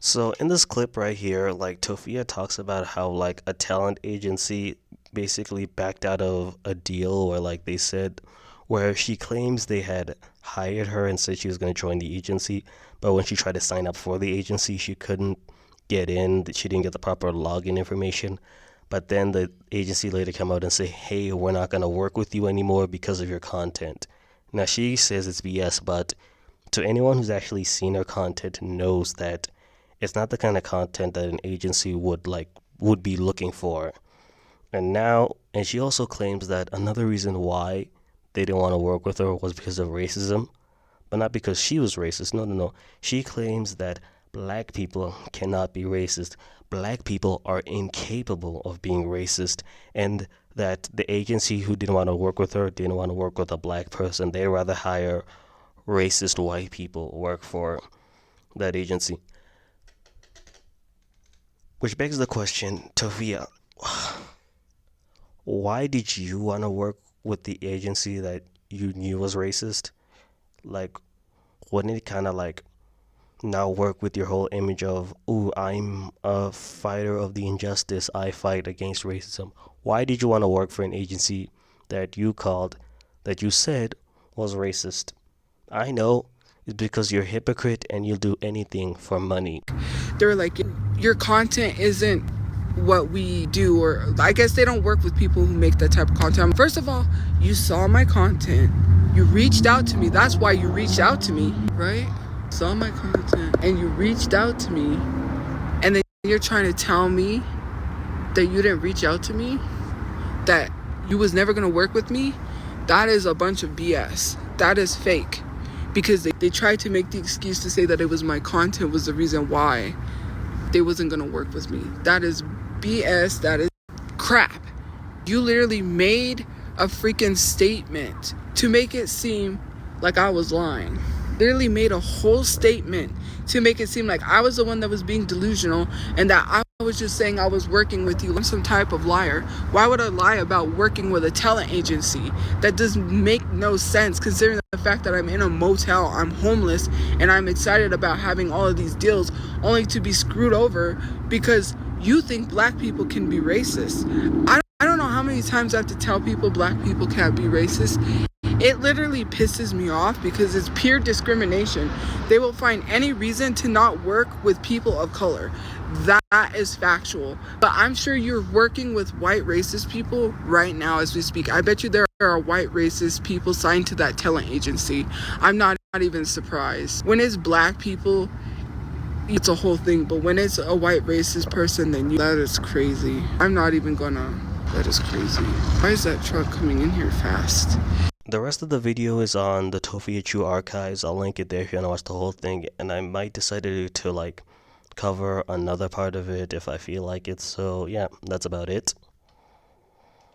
So in this clip right here, like Tophia talks about how like a talent agency basically backed out of a deal or like they said where she claims they had hired her and said she was going to join the agency, but when she tried to sign up for the agency, she couldn't get in. She didn't get the proper login information. But then the agency later come out and say, "Hey, we're not going to work with you anymore because of your content." Now she says it's BS, but to anyone who's actually seen her content knows that it's not the kind of content that an agency would be looking for. And she also claims that another reason why they didn't want to work with her was because of racism, but not because she was racist. No, no, no. She claims that black people cannot be racist. Black people are incapable of being racist, and that the agency who didn't want to work with her didn't want to work with a black person. They'd rather hire racist white people work for that agency. Which begs the question, Tofia, why did you want to work with the agency that you knew was racist? Like, wouldn't it kind of like now work with your whole image of, ooh, I'm a fighter of the injustice, I fight against racism? Why did you want to work for an agency that you said was racist? I know it's because you're a hypocrite and you'll do anything for money. They were like, your content isn't what we do, or I guess they don't work with people who make that type of content. First of all, you saw my content, you reached out to me. That's why you reached out to me, right? Saw my content and you reached out to me, and then you're trying to tell me that you didn't reach out to me, that you was never going to work with me. That is a bunch of BS. That is fake, because they tried to make the excuse to say that it was my content was the reason why they wasn't going to work with me. That is BS. That is crap. You literally made a freaking statement to make it seem like I was lying. Literally made a whole statement to make it seem like I was the one that was being delusional and that I was just saying I was working with you. I'm some type of liar. Why would I lie about working with a talent agency? That doesn't make no sense, considering the fact that I'm in a motel, I'm homeless, and I'm excited about having all of these deals only to be screwed over because you think black people can be racist. I don't know how many times I have to tell people black people can't be racist. It literally pisses me off because it's pure discrimination. They will find any reason to not work with people of color. That is factual. But I'm sure you're working with white racist people right now as we speak. I bet you there are white racist people signed to that talent agency. I'm not even surprised. When it's black people, it's a whole thing. But when it's a white racist person, then that is crazy. That is crazy. Why is that truck coming in here fast? The rest of the video is on the Tophiachu archives. I'll link it there if you want to watch the whole thing. And I might decide to like cover another part of it if I feel like it. So yeah, that's about it.